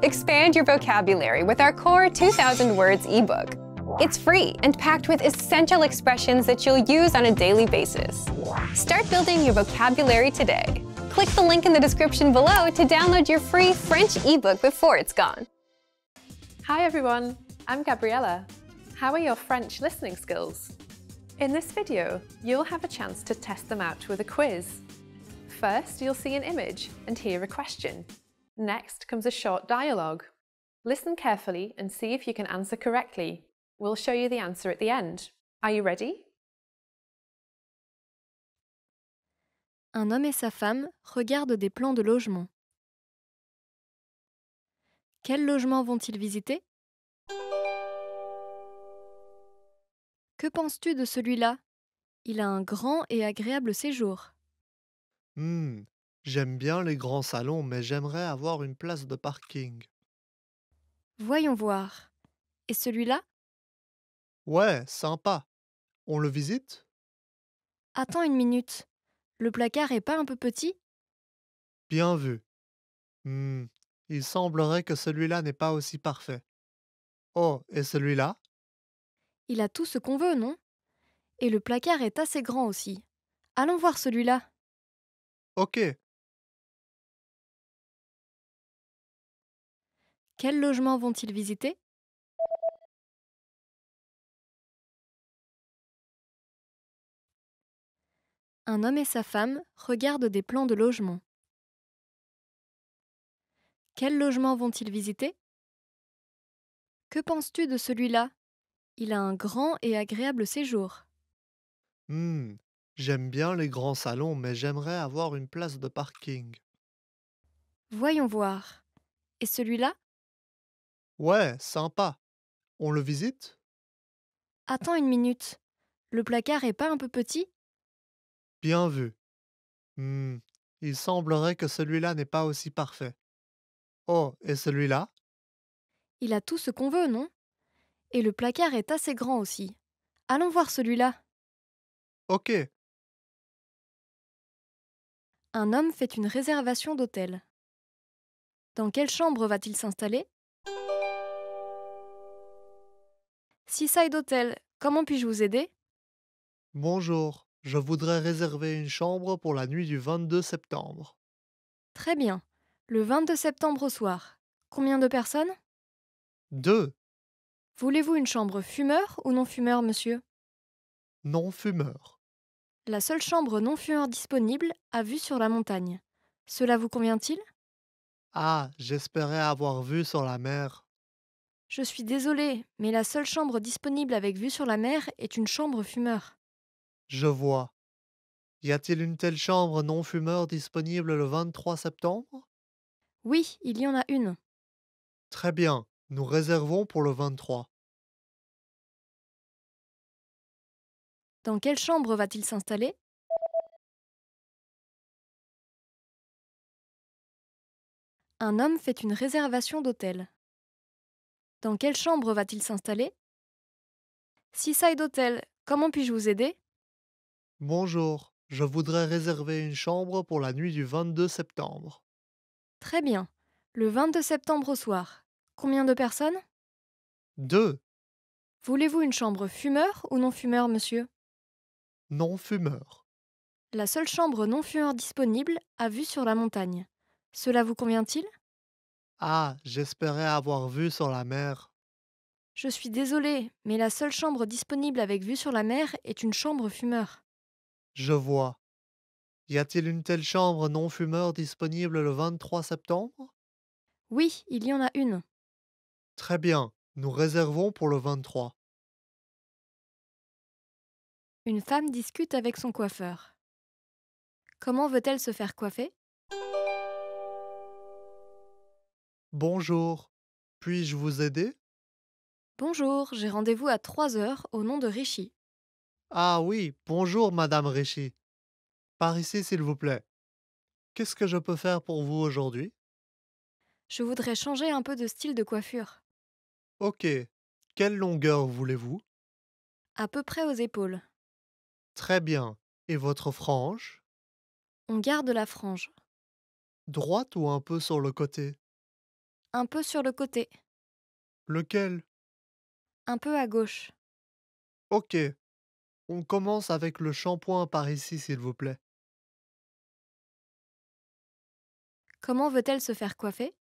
Expand your vocabulary with our Core 2000 Words ebook. It's free and packed with essential expressions that you'll use on a daily basis. Start building your vocabulary today. Click the link in the description below to download your free French ebook before it's gone. Hi everyone, I'm Gabriella. How are your French listening skills? In this video, you'll have a chance to test them out with a quiz. First, you'll see an image and hear a question. Next comes a short dialogue. Listen carefully and see if you can answer correctly. We'll show you the answer at the end. Are you ready? Un homme et sa femme regardent des plans de logement. Quel logement vont-ils visiter? Que penses-tu de celui-là? Il a un grand et agréable séjour. J'aime bien les grands salons, mais j'aimerais avoir une place de parking. Voyons voir. Et celui-là? Ouais, sympa. On le visite? Attends une minute. Le placard est pas un peu petit? Bien vu. Hmm, il semblerait que celui-là n'est pas aussi parfait. Oh, et celui-là? Il a tout ce qu'on veut, non? Et le placard est assez grand aussi. Allons voir celui-là. Ok. Quel logement vont-ils visiter? Un homme et sa femme regardent des plans de logement. Quel logement vont-ils visiter? Que penses-tu de celui-là? Il a un grand et agréable séjour. Hmm, j'aime bien les grands salons, mais j'aimerais avoir une place de parking. Voyons voir. Et celui-là? Ouais, sympa. On le visite? Attends une minute. Le placard est pas un peu petit? Bien vu. Hmm, il semblerait que celui-là n'est pas aussi parfait. Oh, et celui-là? Il a tout ce qu'on veut, non? Et le placard est assez grand aussi. Allons voir celui-là. Ok. Un homme fait une réservation d'hôtel. Dans quelle chambre va-t-il s'installer? Seaside Hotel, comment puis-je vous aider? Bonjour, je voudrais réserver une chambre pour la nuit du 22 septembre. Très bien. Le 22 septembre au soir. Combien de personnes? 2. Voulez-vous une chambre fumeur ou non fumeur, monsieur? Non-fumeur. La seule chambre non fumeur disponible a vue sur la montagne. Cela vous convient-il? Ah, j'espérais avoir vu sur la mer. Je suis désolée, mais la seule chambre disponible avec vue sur la mer est une chambre fumeur. Je vois. Y a-t-il une telle chambre non-fumeur disponible le 23 septembre? Oui, il y en a une. Très bien, nous réservons pour le 23. Dans quelle chambre va-t-il s'installer? Un homme fait une réservation d'hôtel. Dans quelle chambre va-t-il s'installer? Seaside Hotel, comment puis-je vous aider? Bonjour, je voudrais réserver une chambre pour la nuit du 22 septembre. Très bien. Le 22 septembre au soir. Combien de personnes? 2. Voulez-vous une chambre fumeur ou non fumeur, monsieur? Non-fumeur. La seule chambre non fumeur disponible a vue sur la montagne. Cela vous convient-il? Ah, j'espérais avoir vu sur la mer. Je suis désolée, mais la seule chambre disponible avec vue sur la mer est une chambre fumeur. Je vois. Y a-t-il une telle chambre non-fumeur disponible le 23 septembre? Oui, il y en a une. Très bien, nous réservons pour le 23. Une femme discute avec son coiffeur. Comment veut-elle se faire coiffer? Bonjour, puis-je vous aider? Bonjour, j'ai rendez-vous à 3 heures au nom de Rishi. Ah oui, bonjour Madame Richie. Par ici s'il vous plaît. Qu'est-ce que je peux faire pour vous aujourd'hui? Je voudrais changer un peu de style de coiffure. Ok, quelle longueur voulez-vous? À peu près aux épaules. Très bien. Et votre frange? On garde la frange. Droite ou un peu sur le côté? Un peu sur le côté, Lequel? un peu à gauche. Ok, on commence avec le shampoing par ici, s'il vous plaît. Comment veut-elle se faire coiffer?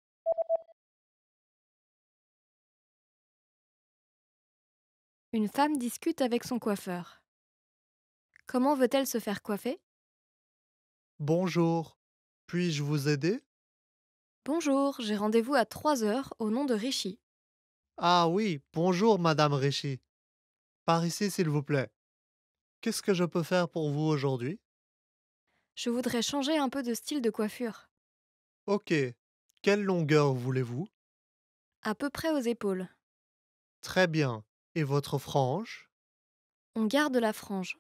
Une femme discute avec son coiffeur. Comment veut-elle se faire coiffer? Bonjour, puis-je vous aider? Bonjour, j'ai rendez-vous à 3 heures au nom de Rishi. Ah oui, bonjour, Madame Rishi. Par ici, s'il vous plaît. Qu'est-ce que je peux faire pour vous aujourd'hui? Je voudrais changer un peu de style de coiffure. Ok, quelle longueur voulez-vous? À peu près aux épaules. Très bien. Et votre frange? On garde la frange.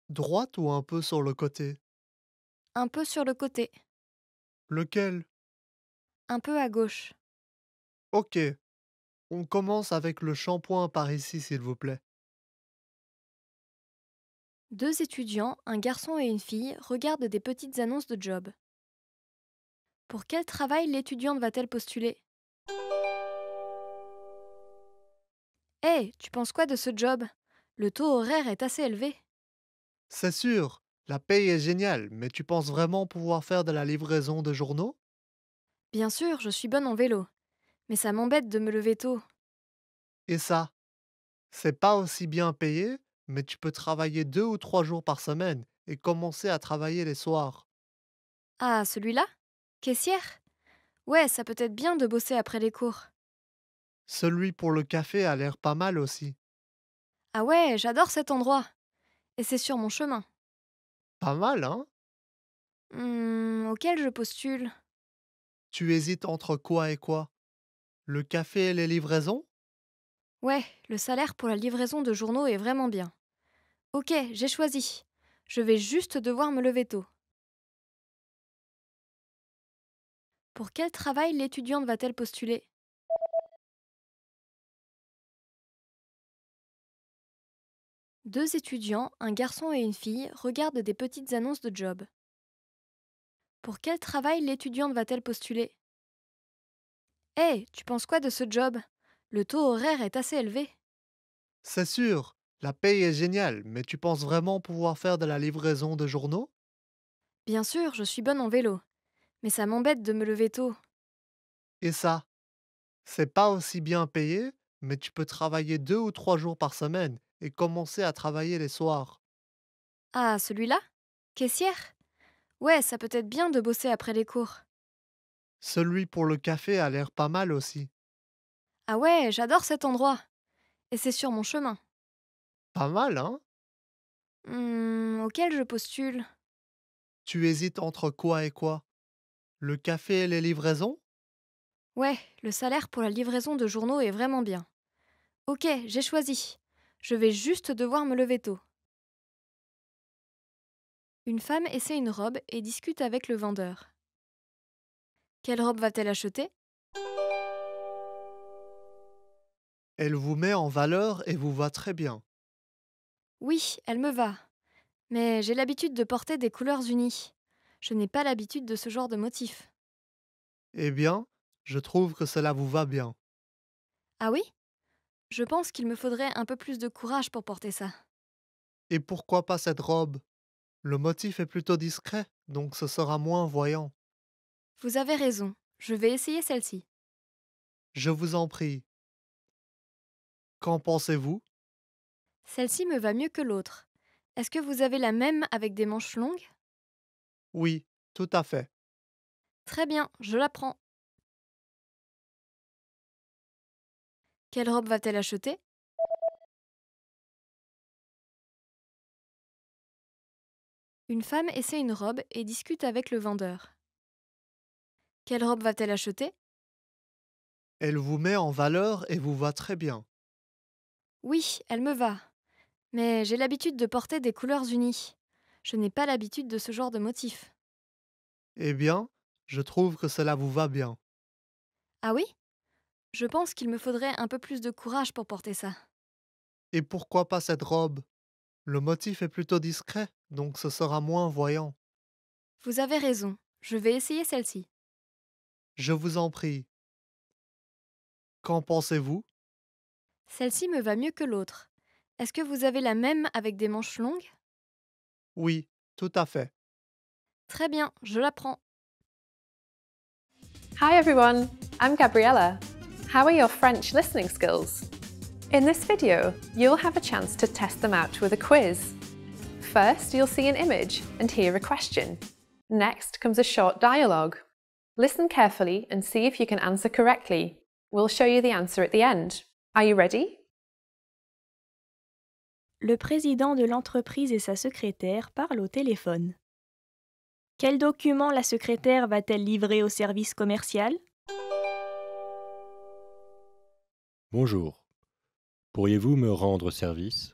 Droite ou un peu sur le côté? Un peu sur le côté, Lequel? un peu à gauche. Ok, on commence avec le shampoing par ici, s'il vous plaît. Deux étudiants, un garçon et une fille, regardent des petites annonces de job. Pour quel travail l'étudiante va-t-elle postuler? Hé, tu penses quoi de ce job? Le taux horaire est assez élevé. C'est sûr, la paye est géniale, mais tu penses vraiment pouvoir faire de la livraison de journaux? Bien sûr, je suis bonne en vélo, mais ça m'embête de me lever tôt. Et ça, c'est pas aussi bien payé, mais tu peux travailler 2 ou 3 jours par semaine et commencer à travailler les soirs. Ah, celui-là? Caissière? Ouais, ça peut être bien de bosser après les cours. Celui pour le café a l'air pas mal aussi. Ah ouais, j'adore cet endroit. Et c'est sur mon chemin. Pas mal, hein? Auquel je postule? Tu hésites entre quoi et quoi? Le café et les livraisons? Ouais, le salaire pour la livraison de journaux est vraiment bien. Ok, j'ai choisi. Je vais juste devoir me lever tôt. Pour quel travail l'étudiante va-t-elle postuler? Deux étudiants, un garçon et une fille, regardent des petites annonces de job. Pour quel travail l'étudiante va-t-elle postuler? Hé, tu penses quoi de ce job? Le taux horaire est assez élevé. C'est sûr, la paye est géniale, mais tu penses vraiment pouvoir faire de la livraison de journaux? Bien sûr, je suis bonne en vélo, mais ça m'embête de me lever tôt. Et ça, c'est pas aussi bien payé, mais tu peux travailler 2 ou 3 jours par semaine et commencer à travailler les soirs. Ah, celui-là? Caissière? Ouais, ça peut être bien de bosser après les cours. Celui pour le café a l'air pas mal aussi. Ah ouais, j'adore cet endroit. Et c'est sur mon chemin. Pas mal, hein? Auquel je postule? Tu hésites entre quoi et quoi? Le café et les livraisons? Ouais, le salaire pour la livraison de journaux est vraiment bien. Ok, j'ai choisi. Je vais juste devoir me lever tôt. Une femme essaie une robe et discute avec le vendeur. Quelle robe va-t-elle acheter? Elle vous met en valeur et vous va très bien. Oui, elle me va. Mais j'ai l'habitude de porter des couleurs unies. Je n'ai pas l'habitude de ce genre de motif. Eh bien, je trouve que cela vous va bien. Ah oui? Je pense qu'il me faudrait un peu plus de courage pour porter ça. Et pourquoi pas cette robe? Le motif est plutôt discret, donc ce sera moins voyant. Vous avez raison. Je vais essayer celle-ci. Je vous en prie. Qu'en pensez-vous? Celle-ci me va mieux que l'autre. Est-ce que vous avez la même avec des manches longues? Oui, tout à fait. Très bien, je la prends. Quelle robe va-t-elle acheter? Une femme essaie une robe et discute avec le vendeur. Quelle robe va-t-elle acheter? Elle vous met en valeur et vous va très bien. Oui, elle me va. Mais j'ai l'habitude de porter des couleurs unies. Je n'ai pas l'habitude de ce genre de motif. Eh bien, je trouve que cela vous va bien. Ah oui? Je pense qu'il me faudrait un peu plus de courage pour porter ça. Et pourquoi pas cette robe? Le motif est plutôt discret, donc ce sera moins voyant. Vous avez raison. Je vais essayer celle-ci. Je vous en prie. Qu'en pensez-vous? Celle-ci me va mieux que l'autre. Est-ce que vous avez la même avec des manches longues? Oui, tout à fait. Très bien, je la prends. Hi everyone, I'm Gabriella. How are your French listening skills? In this video, you'll have a chance to test them out with a quiz. First, you'll see an image and hear a question. Next comes a short dialogue. Listen carefully and see if you can answer correctly. We'll show you the answer at the end. Are you ready? Le président de l'entreprise et sa secrétaire parlent au téléphone. Quel document la secrétaire va-t-elle livrer au service commercial? Bonjour. Pourriez-vous me rendre service?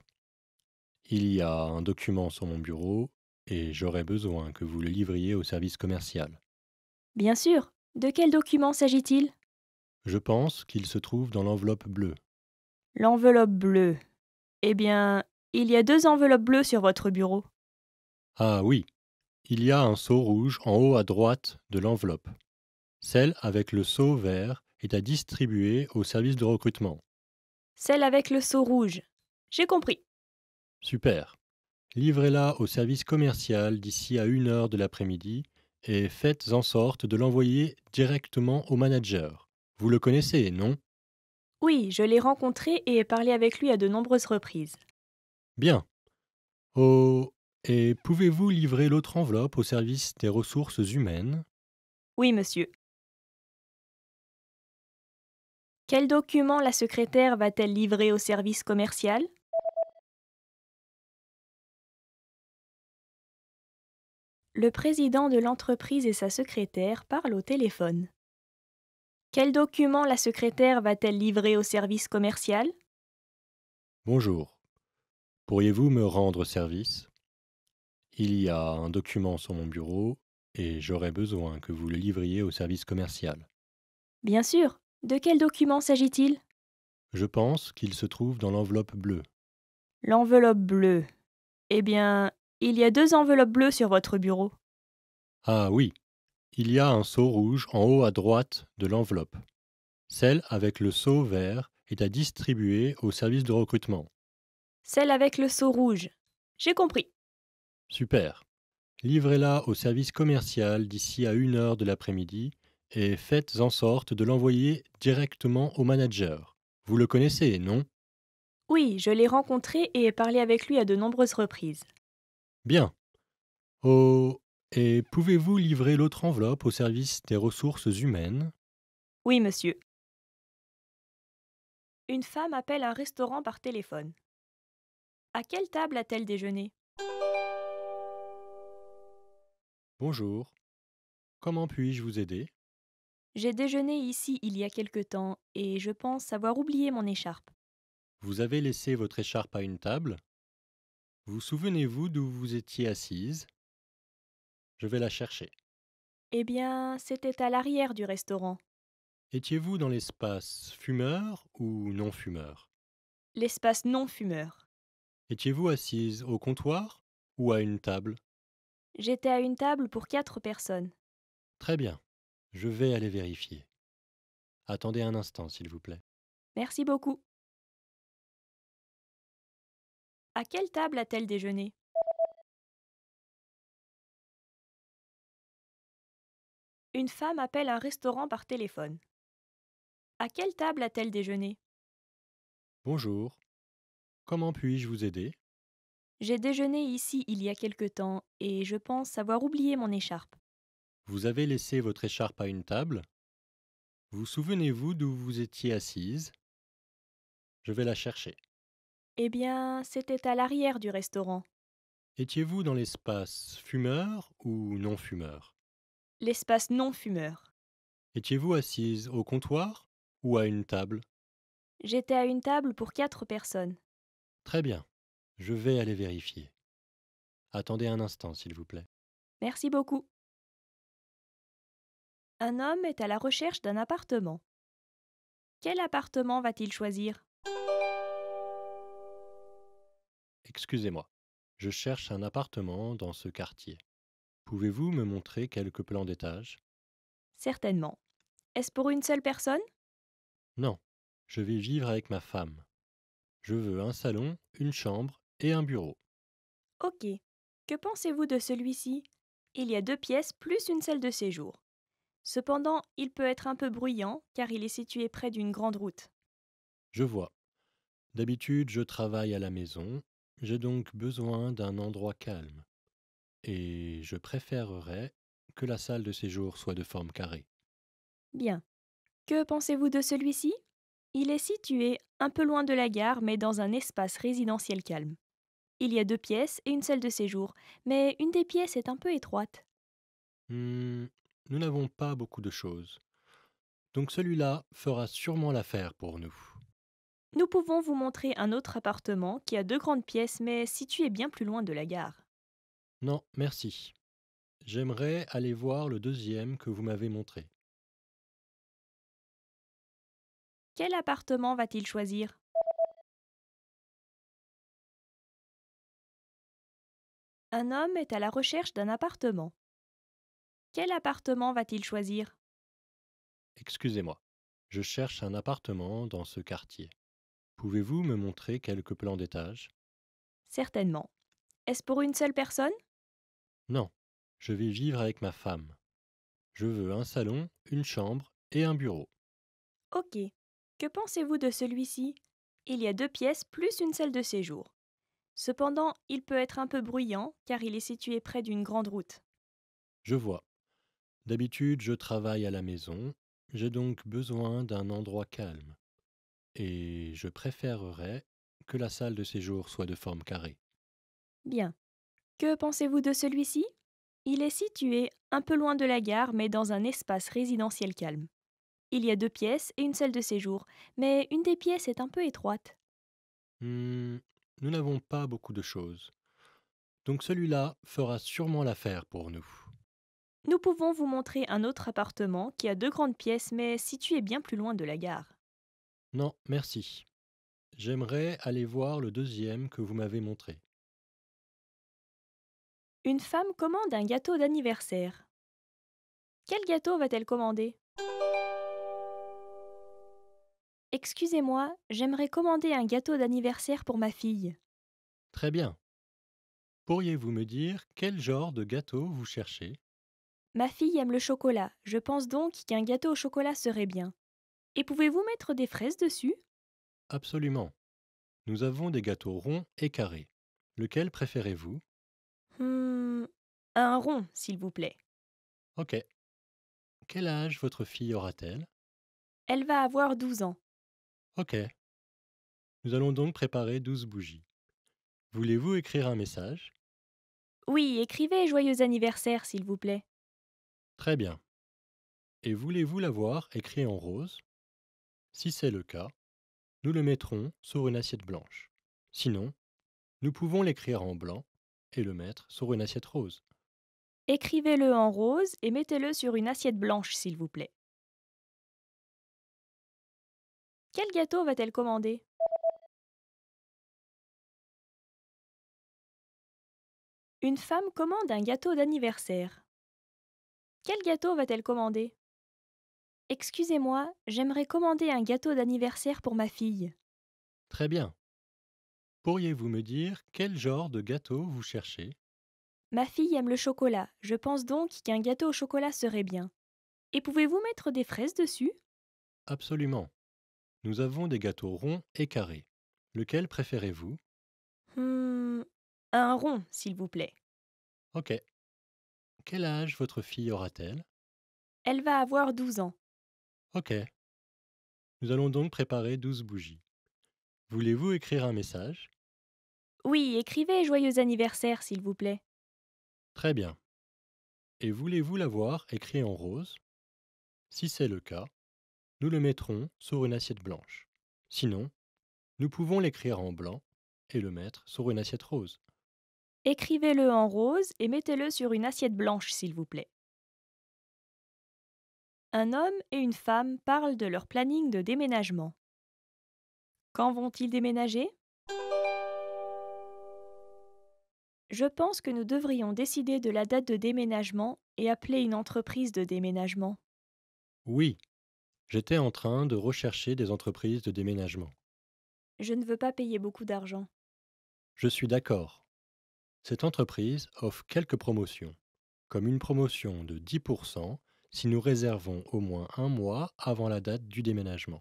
Il y a un document sur mon bureau et j'aurais besoin que vous le livriez au service commercial. Bien sûr. De quel document s'agit-il? Je pense qu'il se trouve dans l'enveloppe bleue. L'enveloppe bleue. Eh bien, il y a 2 enveloppes bleues sur votre bureau. Ah oui, il y a un seau rouge en haut à droite de l'enveloppe. Celle avec le seau vert est à distribuer au service de recrutement. Celle avec le seau rouge. J'ai compris. Super. Livrez-la au service commercial d'ici à 1 heure de l'après-midi et faites en sorte de l'envoyer directement au manager. Vous le connaissez, non? Oui, je l'ai rencontré et ai parlé avec lui à de nombreuses reprises. Bien. Oh, et pouvez-vous livrer l'autre enveloppe au service des ressources humaines? Oui, monsieur. Quel document la secrétaire va-t-elle livrer au service commercial? Le président de l'entreprise et sa secrétaire parlent au téléphone. Quel document la secrétaire va-t-elle livrer au service commercial? Bonjour. Pourriez-vous me rendre service? Il y a un document sur mon bureau et j'aurais besoin que vous le livriez au service commercial. Bien sûr. De quel document s'agit-il? Je pense qu'il se trouve dans l'enveloppe bleue. L'enveloppe bleue. Eh bien, il y a 2 enveloppes bleues sur votre bureau. Ah oui, il y a un seau rouge en haut à droite de l'enveloppe. Celle avec le seau vert est à distribuer au service de recrutement. Celle avec le seau rouge. J'ai compris. Super. Livrez-la au service commercial d'ici à 1 heure de l'après-midi et faites en sorte de l'envoyer directement au manager. Vous le connaissez, non? Oui, je l'ai rencontré et ai parlé avec lui à de nombreuses reprises. Bien. Oh, et pouvez-vous livrer l'autre enveloppe au service des ressources humaines? Oui, monsieur. Une femme appelle un restaurant par téléphone. À quelle table a-t-elle déjeuné? Bonjour. Comment puis-je vous aider? J'ai déjeuné ici il y a quelque temps et je pense avoir oublié mon écharpe. Vous avez laissé votre écharpe à une table? Vous souvenez-vous d'où vous étiez assise? Je vais la chercher. Eh bien, c'était à l'arrière du restaurant. Étiez-vous dans l'espace fumeur ou non fumeur? L'espace non fumeur. Étiez-vous assise au comptoir ou à une table? J'étais à une table pour 4 personnes. Très bien. Je vais aller vérifier. Attendez un instant, s'il vous plaît. Merci beaucoup. À quelle table a-t-elle déjeuné? Une femme appelle un restaurant par téléphone. À quelle table a-t-elle déjeuné? Bonjour. Comment puis-je vous aider? J'ai déjeuné ici il y a quelque temps et je pense avoir oublié mon écharpe. Vous avez laissé votre écharpe à une table? Vous souvenez-vous d'où vous étiez assise? Je vais la chercher. Eh bien, c'était à l'arrière du restaurant. Étiez-vous dans l'espace fumeur ou non fumeur? L'espace non fumeur. Étiez-vous assise au comptoir ou à une table? J'étais à une table pour 4 personnes. Très bien. Je vais aller vérifier. Attendez un instant, s'il vous plaît. Merci beaucoup. Un homme est à la recherche d'un appartement. Quel appartement va-t-il choisir? Excusez-moi. Je cherche un appartement dans ce quartier. Pouvez-vous me montrer quelques plans d'étage? Certainement. Est-ce pour une seule personne? Non, Je vais vivre avec ma femme. Je veux un salon, une chambre et un bureau. Ok. Que pensez-vous de celui-ci? Il y a 2 pièces plus une salle de séjour. Cependant, il peut être un peu bruyant car il est situé près d'une grande route. Je vois. D'habitude, je travaille à la maison. J'ai donc besoin d'un endroit calme. Et je préférerais que la salle de séjour soit de forme carrée. Bien. Que pensez-vous de celui-ci? Il est situé un peu loin de la gare mais dans un espace résidentiel calme. Il y a 2 pièces et une salle de séjour, mais une des pièces est un peu étroite. Hmm, nous n'avons pas beaucoup de choses. Donc celui-là fera sûrement l'affaire pour nous. Nous pouvons vous montrer un autre appartement qui a 2 grandes pièces mais situé bien plus loin de la gare. Non, merci. J'aimerais aller voir le deuxième que vous m'avez montré. Quel appartement va-t-il choisir? Un homme est à la recherche d'un appartement. Quel appartement va-t-il choisir? Excusez-moi, je cherche un appartement dans ce quartier. Pouvez-vous me montrer quelques plans d'étage? Certainement. Est-ce pour une seule personne? Non, je vais vivre avec ma femme. Je veux un salon, une chambre et un bureau. Ok. Que pensez-vous de celui-ci? Il y a 2 pièces plus une salle de séjour. Cependant, il peut être un peu bruyant car il est situé près d'une grande route. Je vois. D'habitude, je travaille à la maison. J'ai donc besoin d'un endroit calme. Et je préférerais que la salle de séjour soit de forme carrée. Bien. Que pensez-vous de celui-ci? Il est situé un peu loin de la gare mais dans un espace résidentiel calme. Il y a 2 pièces et une salle de séjour, mais une des pièces est un peu étroite. Hmm, nous n'avons pas beaucoup de choses. Donc celui-là fera sûrement l'affaire pour nous. Nous pouvons vous montrer un autre appartement qui a 2 grandes pièces mais situé bien plus loin de la gare. Non, merci. J'aimerais aller voir le deuxième que vous m'avez montré. Une femme commande un gâteau d'anniversaire. Quel gâteau va-t-elle commander? Excusez-moi, j'aimerais commander un gâteau d'anniversaire pour ma fille. Très bien. Pourriez-vous me dire quel genre de gâteau vous cherchez? Ma fille aime le chocolat, je pense donc qu'un gâteau au chocolat serait bien. Et pouvez-vous mettre des fraises dessus? Absolument. Nous avons des gâteaux ronds et carrés. Lequel préférez-vous? Hmm, un rond, s'il vous plaît. Ok. Quel âge votre fille aura-t-elle? Elle va avoir 12 ans. Ok. Nous allons donc préparer 12 bougies. Voulez-vous écrire un message? Oui, écrivez joyeux anniversaire, s'il vous plaît. Très bien. Et voulez-vous l'avoir écrit en rose? Si c'est le cas, nous le mettrons sur une assiette blanche. Sinon, nous pouvons l'écrire en blanc et le mettre sur une assiette rose. Écrivez-le en rose et mettez-le sur une assiette blanche, s'il vous plaît. Quel gâteau va-t-elle commander? Une femme commande un gâteau d'anniversaire. Quel gâteau va-t-elle commander? Excusez-moi, j'aimerais commander un gâteau d'anniversaire pour ma fille. Très bien. Pourriez-vous me dire quel genre de gâteau vous cherchez? Ma fille aime le chocolat, je pense donc qu'un gâteau au chocolat serait bien. Et pouvez-vous mettre des fraises dessus? Absolument. Nous avons des gâteaux ronds et carrés. Lequel préférez-vous? Hmm, un rond, s'il vous plaît. Ok. Quel âge votre fille aura-t-elle? Elle va avoir 12 ans. Ok. Nous allons donc préparer 12 bougies. Voulez-vous écrire un message? Oui, écrivez joyeux anniversaire, s'il vous plaît. Très bien. Et voulez-vous l'avoir écrit en rose? Si c'est le cas, nous le mettrons sur une assiette blanche. Sinon, nous pouvons l'écrire en blanc et le mettre sur une assiette rose. Écrivez-le en rose et mettez-le sur une assiette blanche, s'il vous plaît. Un homme et une femme parlent de leur planning de déménagement. Quand vont-ils déménager? Je pense que nous devrions décider de la date de déménagement et appeler une entreprise de déménagement. Oui, J'étais en train de rechercher des entreprises de déménagement. Je ne veux pas payer beaucoup d'argent. Je suis d'accord. Cette entreprise offre quelques promotions, comme une promotion de 10% si nous réservons au moins un mois avant la date du déménagement.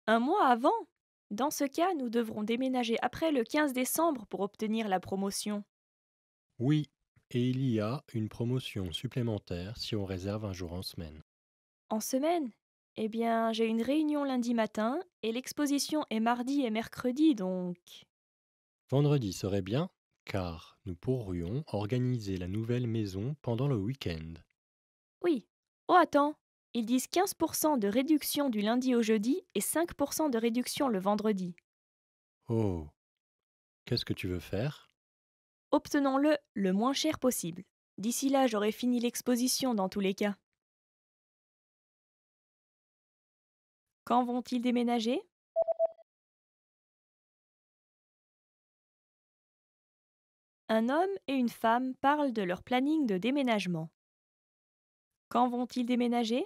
Un mois avant? Dans ce cas, nous devrons déménager après le 15 décembre pour obtenir la promotion. Oui, et il y a une promotion supplémentaire si on réserve un jour en semaine. En semaine? Eh bien, j'ai une réunion lundi matin et l'exposition est mardi et mercredi, donc... Vendredi serait bien, car nous pourrions organiser la nouvelle maison pendant le week-end. Oui. Oh, attends. Ils disent 15% de réduction du lundi au jeudi et 5% de réduction le vendredi. Oh, qu'est-ce que tu veux faire? Obtenons-le le moins cher possible. D'ici là, j'aurai fini l'exposition dans tous les cas. Quand vont-ils déménager? Un homme et une femme parlent de leur planning de déménagement. Quand vont-ils déménager?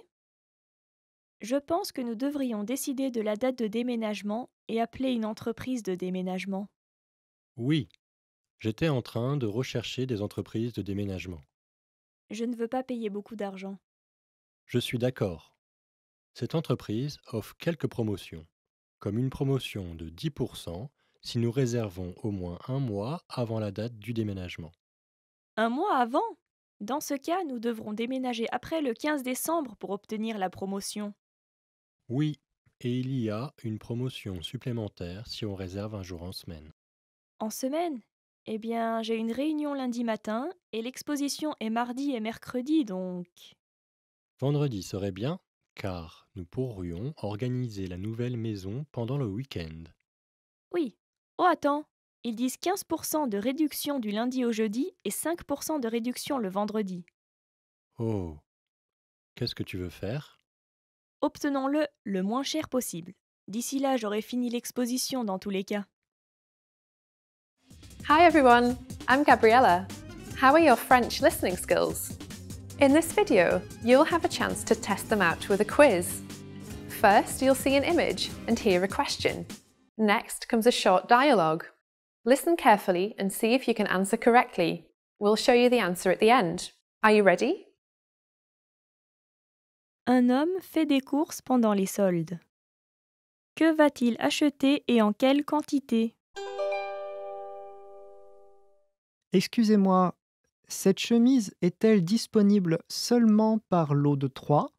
Je pense que nous devrions décider de la date de déménagement et appeler une entreprise de déménagement. Oui, j'étais en train de rechercher des entreprises de déménagement. Je ne veux pas payer beaucoup d'argent. Je suis d'accord. Cette entreprise offre quelques promotions, comme une promotion de 10% si nous réservons au moins un mois avant la date du déménagement. Un mois avant? Dans ce cas, nous devrons déménager après le 15 décembre pour obtenir la promotion. Oui, et il y a une promotion supplémentaire si on réserve un jour en semaine. En semaine? Eh bien, j'ai une réunion lundi matin et l'exposition est mardi et mercredi, donc... Vendredi serait bien, car nous pourrions organiser la nouvelle maison pendant le week-end. Oui. Oh, attends. Ils disent 15% de réduction du lundi au jeudi et 5% de réduction le vendredi. Oh, qu'est-ce que tu veux faire? Obtenons-le le moins cher possible. D'ici là, j'aurai fini l'exposition dans tous les cas. Hi everyone, I'm Gabriella. How are your French listening skills? In this video, you'll have a chance to test them out with a quiz. First, you'll see an image and hear a question. Next comes a short dialogue. Listen carefully and see if you can answer correctly. We'll show you the answer at the end. Are you ready? Un homme fait des courses pendant les soldes. Que va-t-il acheter et en quelle quantité? Excusez-moi, cette chemise est-elle disponible seulement par lot de 3?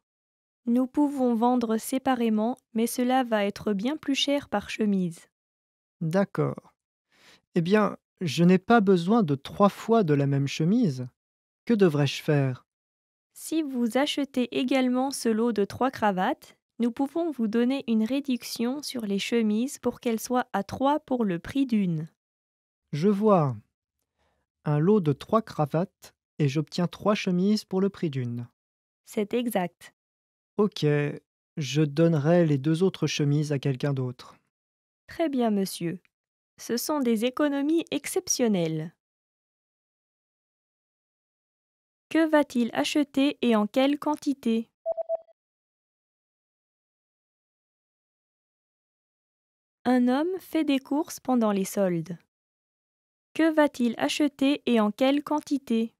Nous pouvons vendre séparément, mais cela va être bien plus cher par chemise. D'accord. Eh bien, je n'ai pas besoin de 3 fois de la même chemise. Que devrais-je faire? Si vous achetez également ce lot de 3 cravates, nous pouvons vous donner une réduction sur les chemises pour qu'elles soient à 3 pour le prix d'une. Je vois. Un lot de 3 cravates et j'obtiens 3 chemises pour le prix d'une. C'est exact. Ok, je donnerai les 2 autres chemises à quelqu'un d'autre. Très bien, monsieur. Ce sont des économies exceptionnelles. Que va-t-il acheter et en quelle quantité? Un homme fait des courses pendant les soldes. Que va-t-il acheter et en quelle quantité?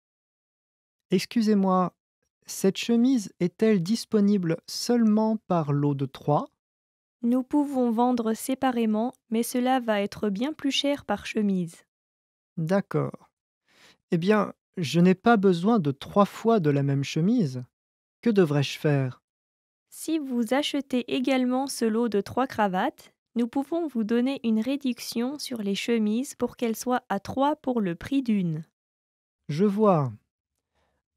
Excusez-moi, cette chemise est-elle disponible seulement par lot de 3? Nous pouvons vendre séparément, mais cela va être bien plus cher par chemise. D'accord. Eh bien, je n'ai pas besoin de 3 fois de la même chemise. Que devrais-je faire? Si vous achetez également ce lot de 3 cravates, nous pouvons vous donner une réduction sur les chemises pour qu'elles soient à 3 pour le prix d'une. Je vois.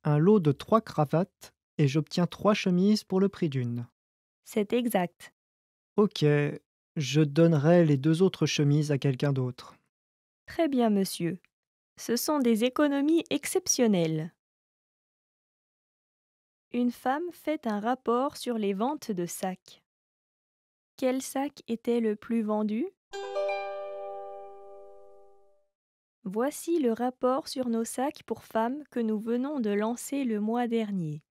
Un lot de 3 cravates et j'obtiens 3 chemises pour le prix d'une. C'est exact. Ok, je donnerai les 2 autres chemises à quelqu'un d'autre. Très bien, monsieur. Ce sont des économies exceptionnelles. Une femme fait un rapport sur les ventes de sacs. Quel sac était le plus vendu? Voici le rapport sur nos sacs pour femmes que nous venons de lancer le mois dernier.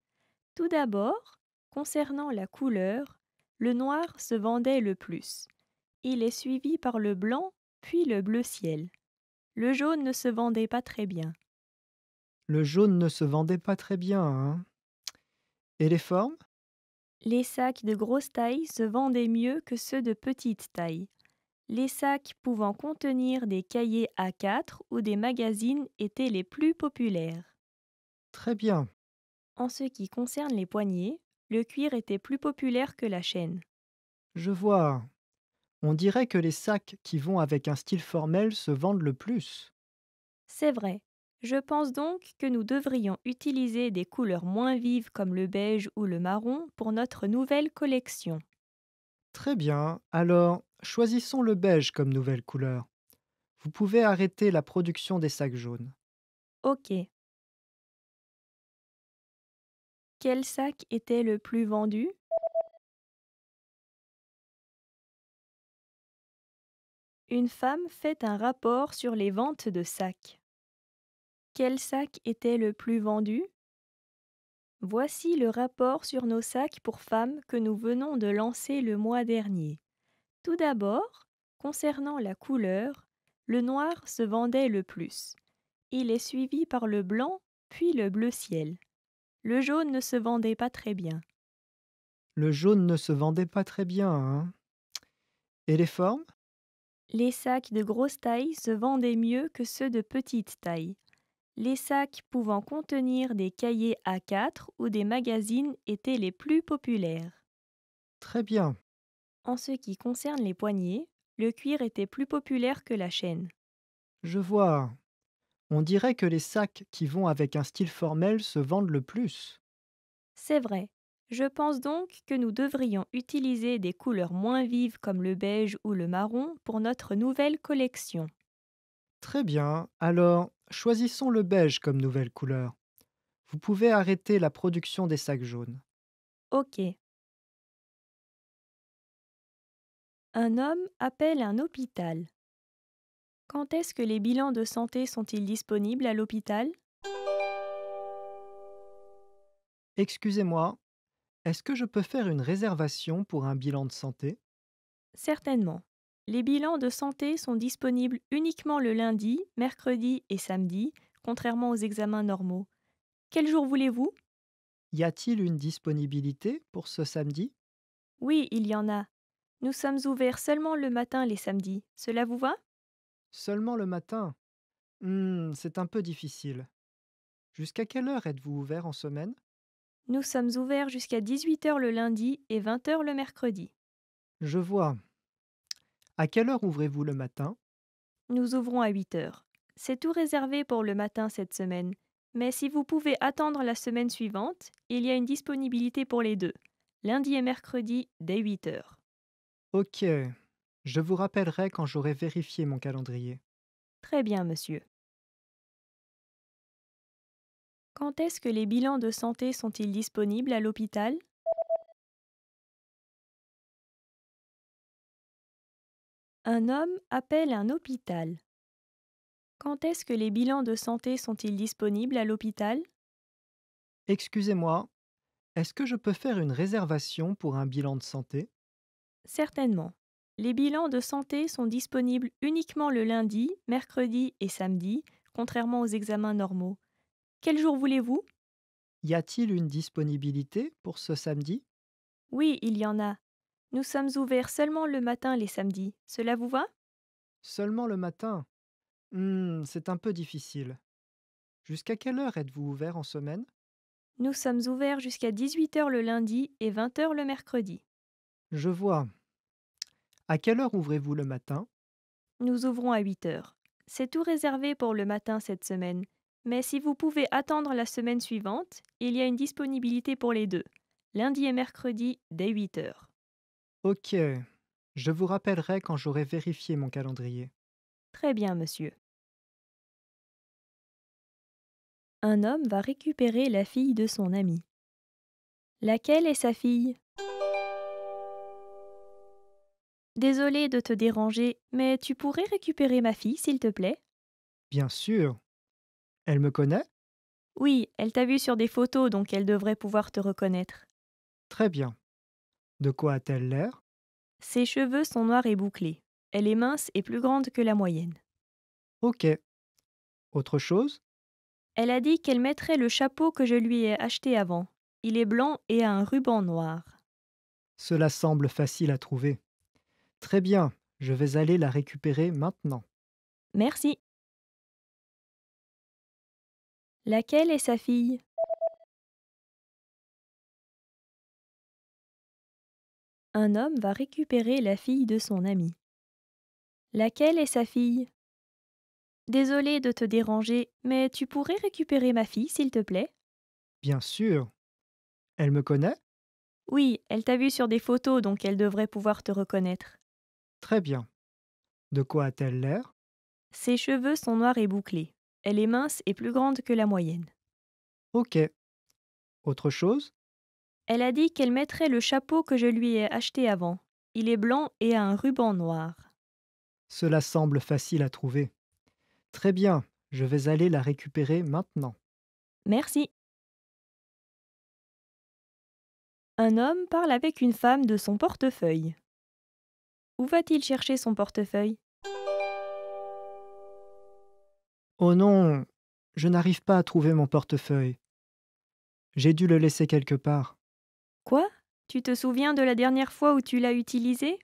Tout d'abord, concernant la couleur, Le noir se vendait le plus. Il est suivi par le blanc, puis le bleu ciel. Le jaune ne se vendait pas très bien. Le jaune ne se vendait pas très bien, hein? Et les formes? Les sacs de grosse taille se vendaient mieux que ceux de petite taille. Les sacs pouvant contenir des cahiers A4 ou des magazines étaient les plus populaires. Très bien. En ce qui concerne les poignets, le cuir était plus populaire que la chaîne. Je vois. On dirait que les sacs qui vont avec un style formel se vendent le plus. C'est vrai. Je pense donc que nous devrions utiliser des couleurs moins vives comme le beige ou le marron pour notre nouvelle collection. Très bien. Alors, choisissons le beige comme nouvelle couleur. Vous pouvez arrêter la production des sacs jaunes. Ok. Quel sac était le plus vendu? Une femme fait un rapport sur les ventes de sacs. Quel sac était le plus vendu? Voici le rapport sur nos sacs pour femmes que nous venons de lancer le mois dernier. Tout d'abord, concernant la couleur, le noir se vendait le plus. Il est suivi par le blanc, puis le bleu ciel. Le jaune ne se vendait pas très bien. Le jaune ne se vendait pas très bien, hein? Et les formes? Les sacs de grosse taille se vendaient mieux que ceux de petite taille. Les sacs pouvant contenir des cahiers A4 ou des magazines étaient les plus populaires. Très bien. En ce qui concerne les poignets, le cuir était plus populaire que la chaîne. Je vois. On dirait que les sacs qui vont avec un style formel se vendent le plus. C'est vrai. Je pense donc que nous devrions utiliser des couleurs moins vives comme le beige ou le marron pour notre nouvelle collection. Très bien. Alors, choisissons le beige comme nouvelle couleur. Vous pouvez arrêter la production des sacs jaunes. Ok. Un homme appelle un hôpital. Quand est-ce que les bilans de santé sont-ils disponibles à l'hôpital? Excusez-moi, est-ce que je peux faire une réservation pour un bilan de santé? Certainement. Les bilans de santé sont disponibles uniquement le lundi, mercredi et samedi, contrairement aux examens normaux. Quel jour voulez-vous? Y a-t-il une disponibilité pour ce samedi? Oui, il y en a. Nous sommes ouverts seulement le matin les samedis. Cela vous va? Seulement le matin? C'est un peu difficile. Jusqu'à quelle heure êtes-vous ouvert en semaine? Nous sommes ouverts jusqu'à 18 heures le lundi et 20 heures le mercredi. Je vois. À quelle heure ouvrez-vous le matin? Nous ouvrons à 8 heures. C'est tout réservé pour le matin cette semaine. Mais si vous pouvez attendre la semaine suivante, il y a une disponibilité pour les deux, lundi et mercredi dès 8 heures. Ok. Je vous rappellerai quand j'aurai vérifié mon calendrier. Très bien, monsieur. Quand est-ce que les bilans de santé sont-ils disponibles à l'hôpital? Un homme appelle un hôpital. Quand est-ce que les bilans de santé sont-ils disponibles à l'hôpital? Excusez-moi, est-ce que je peux faire une réservation pour un bilan de santé? Certainement. Les bilans de santé sont disponibles uniquement le lundi, mercredi et samedi, contrairement aux examens normaux. Quel jour voulez-vous? Y a-t-il une disponibilité pour ce samedi? Oui, il y en a. Nous sommes ouverts seulement le matin les samedis. Cela vous va? Seulement le matin? C'est un peu difficile. Jusqu'à quelle heure êtes-vous ouvert en semaine? Nous sommes ouverts jusqu'à 18 heures le lundi et 20 heures le mercredi. Je vois. À quelle heure ouvrez-vous le matin? Nous ouvrons à 8 heures. C'est tout réservé pour le matin cette semaine. Mais si vous pouvez attendre la semaine suivante, il y a une disponibilité pour les deux, lundi et mercredi dès 8 heures. Ok. Je vous rappellerai quand j'aurai vérifié mon calendrier. Très bien, monsieur. Un homme va récupérer la fille de son ami. Laquelle est sa fille? Désolé de te déranger, mais tu pourrais récupérer ma fille, s'il te plaît? Bien sûr. Elle me connaît? Oui, elle t'a vu sur des photos, donc elle devrait pouvoir te reconnaître. Très bien. De quoi a-t-elle l'air? Ses cheveux sont noirs et bouclés. Elle est mince et plus grande que la moyenne. Ok. Autre chose? Elle a dit qu'elle mettrait le chapeau que je lui ai acheté avant. Il est blanc et a un ruban noir. Cela semble facile à trouver. Très bien, je vais aller la récupérer maintenant. Merci. Laquelle est sa fille? Un homme va récupérer la fille de son ami. Laquelle est sa fille? Désolée de te déranger, mais tu pourrais récupérer ma fille, s'il te plaît? Bien sûr. Elle me connaît? Oui, elle t'a vu sur des photos, donc elle devrait pouvoir te reconnaître. Très bien. De quoi a-t-elle l'air? Ses cheveux sont noirs et bouclés. Elle est mince et plus grande que la moyenne. Ok. Autre chose? Elle a dit qu'elle mettrait le chapeau que je lui ai acheté avant. Il est blanc et a un ruban noir. Cela semble facile à trouver. Très bien, je vais aller la récupérer maintenant. Merci. Un homme parle avec une femme de son portefeuille. Où va-t-il chercher son portefeuille? Oh non, je n'arrive pas à trouver mon portefeuille. J'ai dû le laisser quelque part. Quoi? Tu te souviens de la dernière fois où tu l'as utilisé?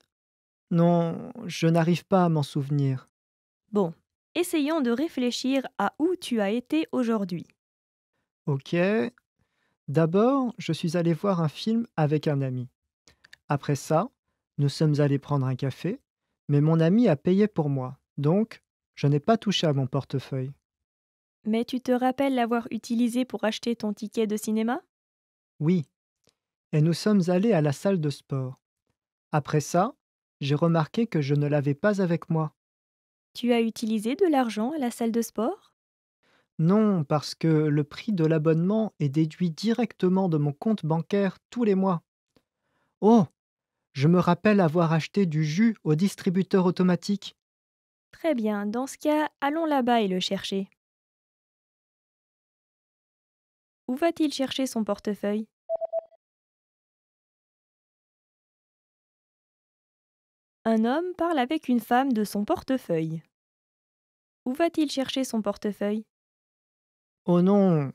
Non, je n'arrive pas à m'en souvenir. Bon, essayons de réfléchir à où tu as été aujourd'hui. Ok. D'abord, je suis allé voir un film avec un ami. Après ça, nous sommes allés prendre un café, mais mon ami a payé pour moi, donc je n'ai pas touché à mon portefeuille. Mais tu te rappelles l'avoir utilisé pour acheter ton ticket de cinéma? Oui, et nous sommes allés à la salle de sport. Après ça, j'ai remarqué que je ne l'avais pas avec moi. Tu as utilisé de l'argent à la salle de sport? Non, parce que le prix de l'abonnement est déduit directement de mon compte bancaire tous les mois. Oh, je me rappelle avoir acheté du jus au distributeur automatique. Très bien, dans ce cas, allons là-bas et le chercher. Où va-t-il chercher son portefeuille? Un homme parle avec une femme de son portefeuille. Où va-t-il chercher son portefeuille? Oh non,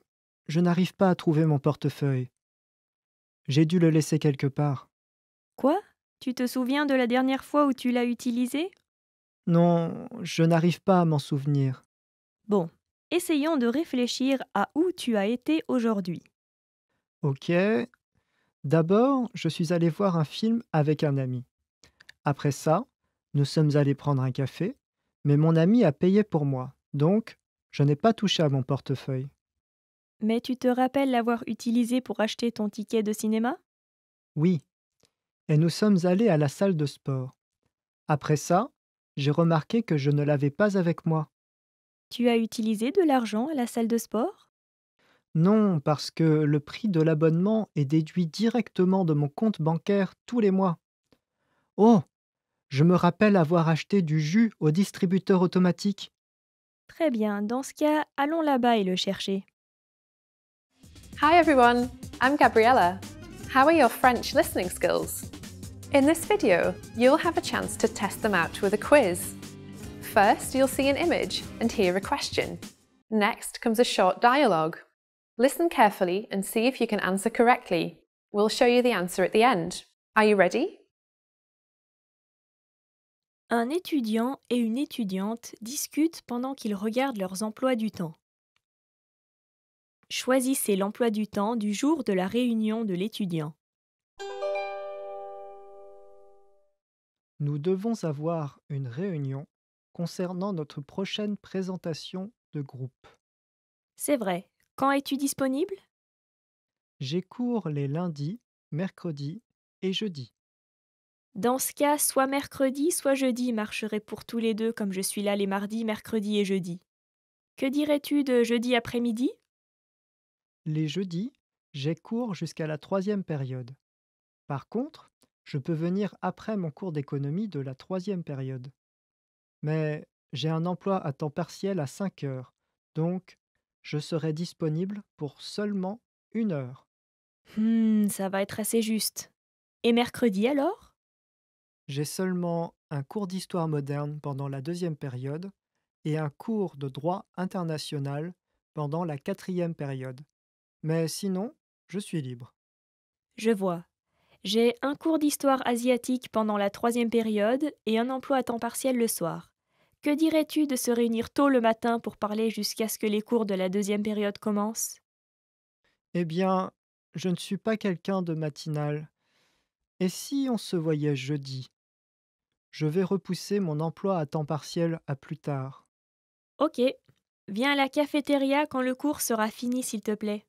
je n'arrive pas à trouver mon portefeuille. J'ai dû le laisser quelque part. Quoi? Tu te souviens de la dernière fois où tu l'as utilisé? Non, je n'arrive pas à m'en souvenir. Bon, essayons de réfléchir à où tu as été aujourd'hui. Ok. D'abord, je suis allé voir un film avec un ami. Après ça, nous sommes allés prendre un café, mais mon ami a payé pour moi, donc je n'ai pas touché à mon portefeuille. Mais tu te rappelles l'avoir utilisé pour acheter ton ticket de cinéma? Oui, et nous sommes allés à la salle de sport. Après ça, j'ai remarqué que je ne l'avais pas avec moi. Tu as utilisé de l'argent à la salle de sport? Non, parce que le prix de l'abonnement est déduit directement de mon compte bancaire tous les mois. Oh, je me rappelle avoir acheté du jus au distributeur automatique. Très bien, dans ce cas, allons là-bas et le chercher. Hi everyone, I'm Gabriella. How are your French listening skills? In this video, you'll have a chance to test them out with a quiz. First, you'll see an image and hear a question. Next comes a short dialogue. Listen carefully and see if you can answer correctly. We'll show you the answer at the end. Are you ready? Un étudiant et une étudiante discutent pendant qu'ils regardent leurs emplois du temps. Choisissez l'emploi du temps du jour de la réunion de l'étudiant. Nous devons avoir une réunion concernant notre prochaine présentation de groupe. C'est vrai. Quand es-tu disponible? J'ai cours les lundis, mercredis et jeudis. Dans ce cas, soit mercredi, soit jeudi marcherait pour tous les deux comme je suis là les mardis, mercredis et jeudis. Que dirais-tu de jeudi après-midi? Les jeudis, j'ai cours jusqu'à la 3e période. Par contre, je peux venir après mon cours d'économie de la 3e période. Mais j'ai un emploi à temps partiel à 5 heures, donc je serai disponible pour seulement 1 heure. Ça va être assez juste. Et mercredi alors? J'ai seulement un cours d'histoire moderne pendant la deuxième période et un cours de droit international pendant la quatrième période. Mais sinon, je suis libre. Je vois. J'ai un cours d'histoire asiatique pendant la troisième période et un emploi à temps partiel le soir. Que dirais-tu de se réunir tôt le matin pour parler jusqu'à ce que les cours de la deuxième période commencent? Eh bien, je ne suis pas quelqu'un de matinal. Et si on se voyait jeudi? Je vais repousser mon emploi à temps partiel à plus tard. Ok. Viens à la cafétéria quand le cours sera fini, s'il te plaît.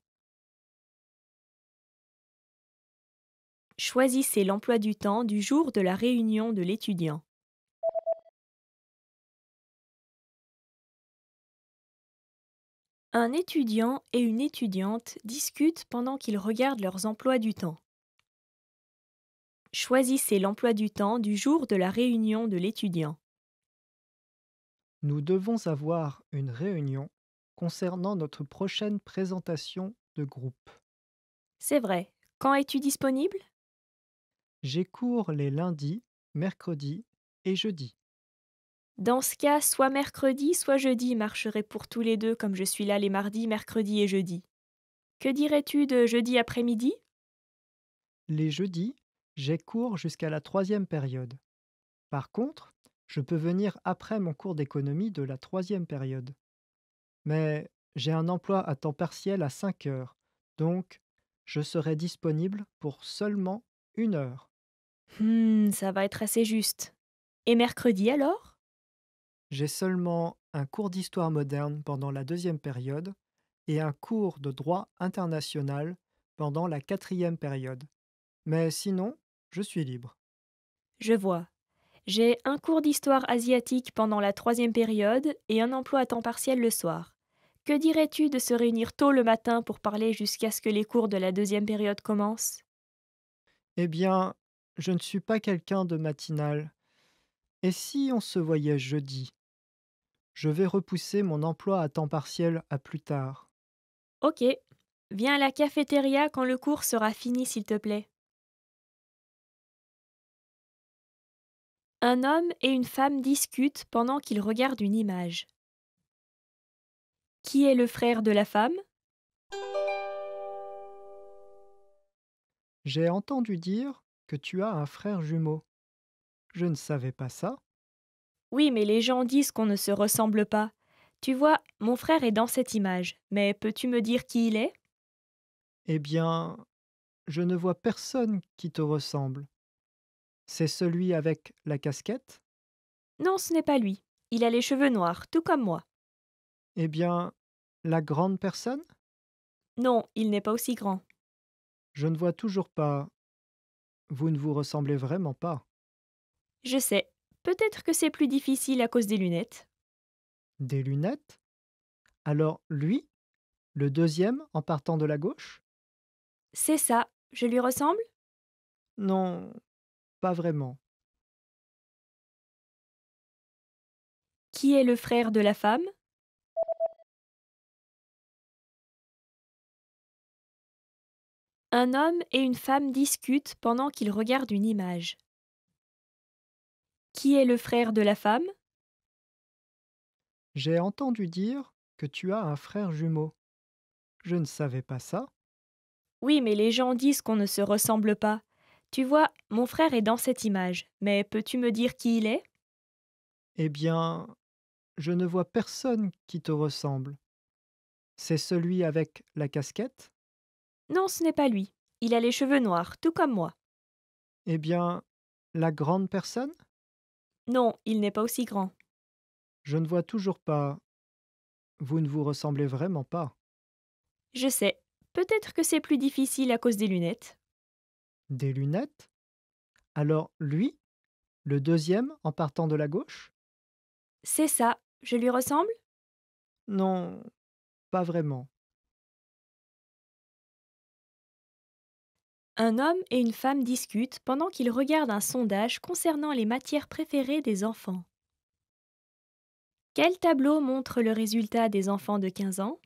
Choisissez l'emploi du temps du jour de la réunion de l'étudiant. Un étudiant et une étudiante discutent pendant qu'ils regardent leurs emplois du temps. Choisissez l'emploi du temps du jour de la réunion de l'étudiant. Nous devons avoir une réunion concernant notre prochaine présentation de groupe. C'est vrai. Quand es-tu disponible? J'ai cours les lundis, mercredis et jeudis. Dans ce cas, soit mercredi, soit jeudi marcherait pour tous les deux comme je suis là les mardis, mercredis et jeudis. Que dirais-tu de jeudi après-midi? Les jeudis, j'ai cours jusqu'à la troisième période. Par contre, je peux venir après mon cours d'économie de la troisième période. Mais j'ai un emploi à temps partiel à 5 heures, donc je serai disponible pour seulement 1 heure. Ça va être assez juste. Et mercredi alors? J'ai seulement un cours d'histoire moderne pendant la deuxième période et un cours de droit international pendant la quatrième période. Mais sinon, je suis libre. Je vois. J'ai un cours d'histoire asiatique pendant la troisième période et un emploi à temps partiel le soir. Que dirais-tu de se réunir tôt le matin pour parler jusqu'à ce que les cours de la deuxième période commencent? Eh bien, je ne suis pas quelqu'un de matinal. Et si on se voyait jeudi? Je vais repousser mon emploi à temps partiel à plus tard. Ok. Viens à la cafétéria quand le cours sera fini, s'il te plaît. Un homme et une femme discutent pendant qu'ils regardent une image. Qui est le frère de la femme? J'ai entendu dire que tu as un frère jumeau. Je ne savais pas ça. Oui, mais les gens disent qu'on ne se ressemble pas. Tu vois, mon frère est dans cette image, mais peux-tu me dire qui il est? Eh bien, je ne vois personne qui te ressemble. C'est celui avec la casquette? Non, ce n'est pas lui. Il a les cheveux noirs, tout comme moi. Eh bien, la grande personne? Non, il n'est pas aussi grand. Je ne vois toujours pas. Vous ne vous ressemblez vraiment pas. Je sais. Peut-être que c'est plus difficile à cause des lunettes. Des lunettes? Alors lui, le deuxième en partant de la gauche? C'est ça. Je lui ressemble? Non, pas vraiment. Qui est le frère de la femme? Un homme et une femme discutent pendant qu'ils regardent une image. Qui est le frère de la femme? J'ai entendu dire que tu as un frère jumeau. Je ne savais pas ça. Oui, mais les gens disent qu'on ne se ressemble pas. Tu vois, mon frère est dans cette image, mais peux-tu me dire qui il est? Eh bien, je ne vois personne qui te ressemble. C'est celui avec la casquette? Non, ce n'est pas lui. Il a les cheveux noirs, tout comme moi. Eh bien, la grande personne? Non, il n'est pas aussi grand. Je ne vois toujours pas. Vous ne vous ressemblez vraiment pas. Je sais. Peut-être que c'est plus difficile à cause des lunettes. Des lunettes? Alors lui, le deuxième en partant de la gauche? C'est ça. Je lui ressemble? Non, pas vraiment. Un homme et une femme discutent pendant qu'ils regardent un sondage concernant les matières préférées des enfants. Quel tableau montre le résultat des enfants de 15 ans?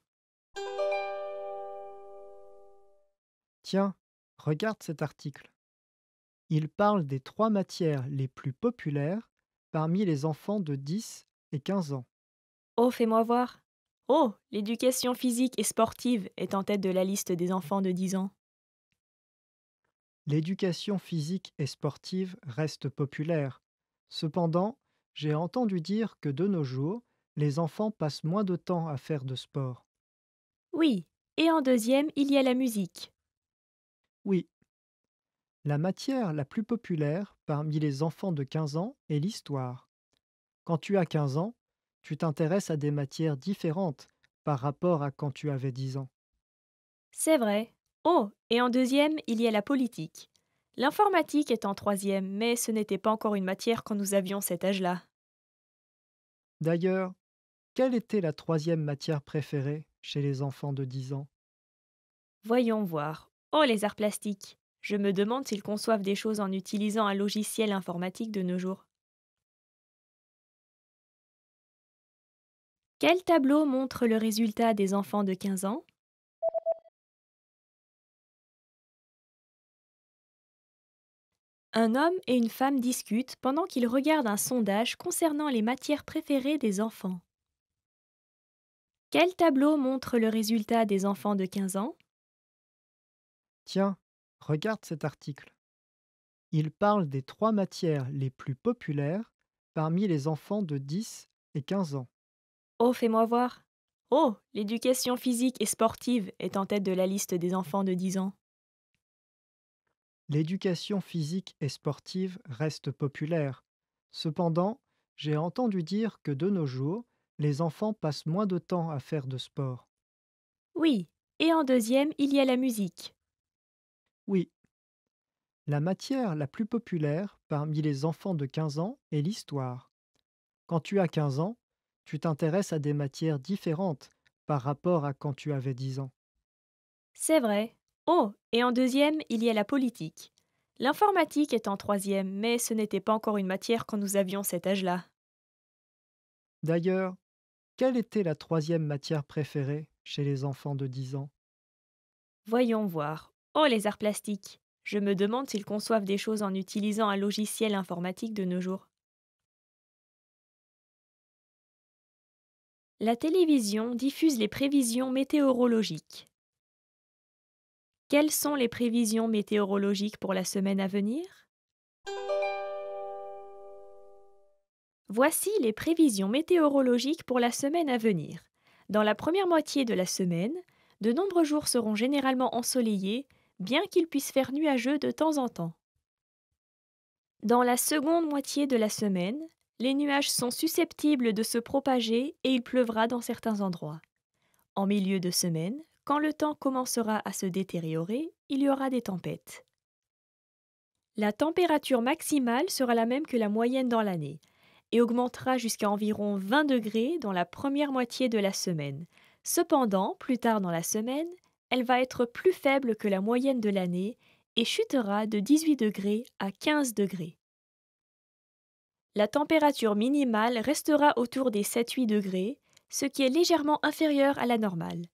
Tiens, regarde cet article. Il parle des 3 matières les plus populaires parmi les enfants de 10 et 15 ans. Oh, fais-moi voir. Oh, l'éducation physique et sportive est en tête de la liste des enfants de 10 ans. L'éducation physique et sportive reste populaire. Cependant, j'ai entendu dire que de nos jours, les enfants passent moins de temps à faire de sport. Oui, et en deuxième, il y a la musique. Oui, la matière la plus populaire parmi les enfants de 15 ans est l'histoire. Quand tu as 15 ans, tu t'intéresses à des matières différentes par rapport à quand tu avais 10 ans. C'est vrai. Oh, et en deuxième, il y a la politique. L'informatique est en troisième, mais ce n'était pas encore une matière quand nous avions cet âge-là. D'ailleurs, quelle était la troisième matière préférée chez les enfants de 10 ans? Voyons voir. Oh, les arts plastiques. Je me demande s'ils conçoivent des choses en utilisant un logiciel informatique de nos jours. Quel tableau montre le résultat des enfants de 15 ans? Un homme et une femme discutent pendant qu'ils regardent un sondage concernant les matières préférées des enfants. Quel tableau montre le résultat des enfants de 15 ans? Tiens, regarde cet article. Il parle des 3 matières les plus populaires parmi les enfants de 10 et 15 ans. Oh, fais-moi voir. Oh, l'éducation physique et sportive est en tête de la liste des enfants de 10 ans. L'éducation physique et sportive reste populaire. Cependant, j'ai entendu dire que de nos jours, les enfants passent moins de temps à faire de sport. Oui, et en deuxième, il y a la musique. Oui, la matière la plus populaire parmi les enfants de 15 ans est l'histoire. Quand tu as 15 ans, tu t'intéresses à des matières différentes par rapport à quand tu avais 10 ans. C'est vrai. Oh, et en deuxième, il y a la politique. L'informatique est en troisième, mais ce n'était pas encore une matière quand nous avions cet âge-là. D'ailleurs, quelle était la troisième matière préférée chez les enfants de 10 ans? Voyons voir. Oh, les arts plastiques. Je me demande s'ils conçoivent des choses en utilisant un logiciel informatique de nos jours. La télévision diffuse les prévisions météorologiques. Quelles sont les prévisions météorologiques pour la semaine à venir? Voici les prévisions météorologiques pour la semaine à venir. Dans la première moitié de la semaine, de nombreux jours seront généralement ensoleillés, bien qu'il puisse faire nuageux de temps en temps. Dans la seconde moitié de la semaine, les nuages sont susceptibles de se propager et il pleuvra dans certains endroits. En milieu de semaine, quand le temps commencera à se détériorer, il y aura des tempêtes. La température maximale sera la même que la moyenne dans l'année et augmentera jusqu'à environ 20 degrés dans la première moitié de la semaine. Cependant, plus tard dans la semaine, elle va être plus faible que la moyenne de l'année et chutera de 18 degrés à 15 degrés. La température minimale restera autour des 7-8 degrés, ce qui est légèrement inférieur à la normale.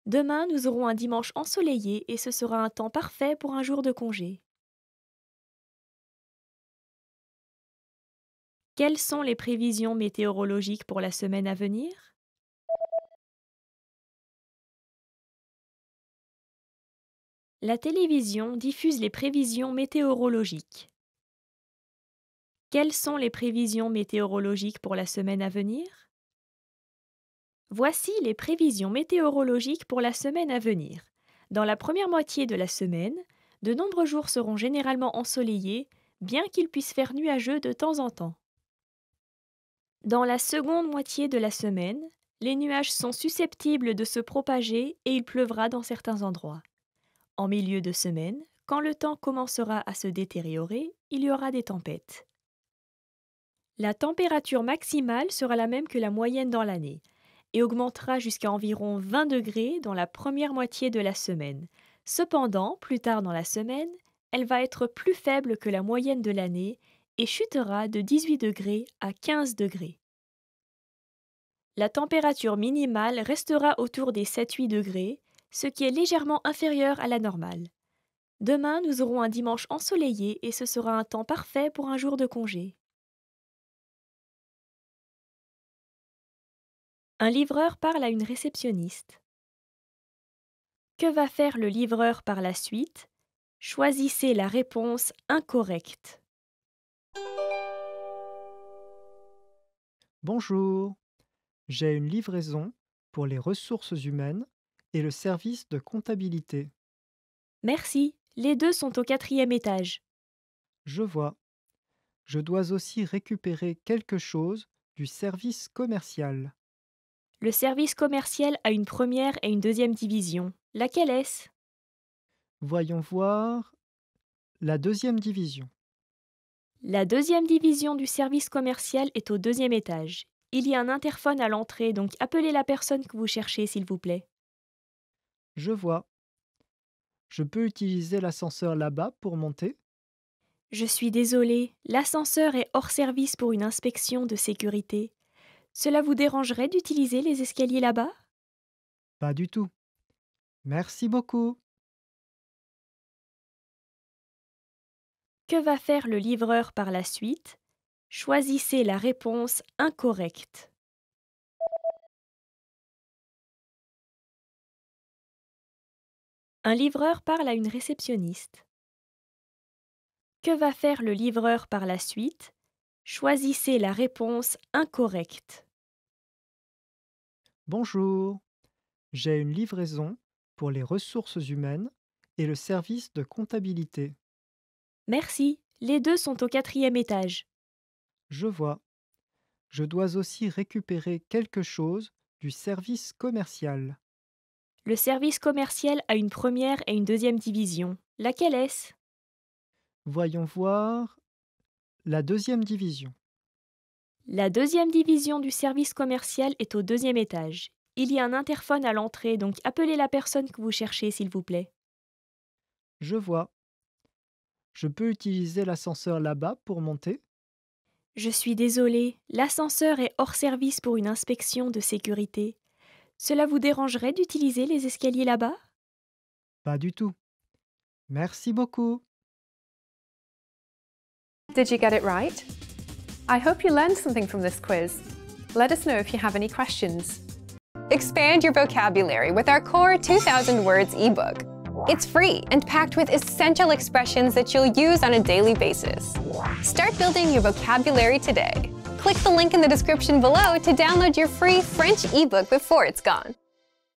Demain, nous aurons un dimanche ensoleillé et ce sera un temps parfait pour un jour de congé. Quelles sont les prévisions météorologiques pour la semaine à venir? La télévision diffuse les prévisions météorologiques. Quelles sont les prévisions météorologiques pour la semaine à venir? Voici les prévisions météorologiques pour la semaine à venir. Dans la première moitié de la semaine, de nombreux jours seront généralement ensoleillés, bien qu'il puisse faire nuageux de temps en temps. Dans la seconde moitié de la semaine, les nuages sont susceptibles de se propager et il pleuvra dans certains endroits. En milieu de semaine, quand le temps commencera à se détériorer, il y aura des tempêtes. La température maximale sera la même que la moyenne dans l'année et augmentera jusqu'à environ 20 degrés dans la première moitié de la semaine. Cependant, plus tard dans la semaine, elle va être plus faible que la moyenne de l'année et chutera de 18 degrés à 15 degrés. La température minimale restera autour des 7-8 degrés, ce qui est légèrement inférieur à la normale. Demain, nous aurons un dimanche ensoleillé et ce sera un temps parfait pour un jour de congé. Un livreur parle à une réceptionniste. Que va faire le livreur par la suite? Choisissez la réponse incorrecte. Bonjour, j'ai une livraison pour les ressources humaines et le service de comptabilité. Merci, les deux sont au 4e étage. Je vois. Je dois aussi récupérer quelque chose du service commercial. Le service commercial a une première et une deuxième division. Laquelle est-ce? Voyons voir la deuxième division. La deuxième division du service commercial est au 2e étage. Il y a un interphone à l'entrée, donc appelez la personne que vous cherchez, s'il vous plaît. Je vois. Je peux utiliser l'ascenseur là-bas pour monter? Je suis désolée, l'ascenseur est hors service pour une inspection de sécurité. Cela vous dérangerait d'utiliser les escaliers là-bas? Pas du tout. Merci beaucoup. Que va faire le livreur par la suite? Choisissez la réponse incorrecte. Un livreur parle à une réceptionniste. Que va faire le livreur par la suite? Choisissez la réponse incorrecte. Bonjour, j'ai une livraison pour les ressources humaines et le service de comptabilité. Merci, les deux sont au 4e étage. Je vois. Je dois aussi récupérer quelque chose du service commercial. Le service commercial a une première et une deuxième division. Laquelle est-ce? Voyons voir la deuxième division. La deuxième division du service commercial est au 2e étage. Il y a un interphone à l'entrée, donc appelez la personne que vous cherchez, s'il vous plaît. Je vois. Je peux utiliser l'ascenseur là-bas pour monter? Je suis désolée, l'ascenseur est hors service pour une inspection de sécurité. Cela vous dérangerait d'utiliser les escaliers là-bas? Pas du tout. Merci beaucoup. Did you get it right? I hope you learned something from this quiz. Let us know if you have any questions. Expand your vocabulary with our Core 2000 Words ebook. It's free and packed with essential expressions that you'll use on a daily basis. Start building your vocabulary today. Click the link in the description below to download your free French ebook before it's gone.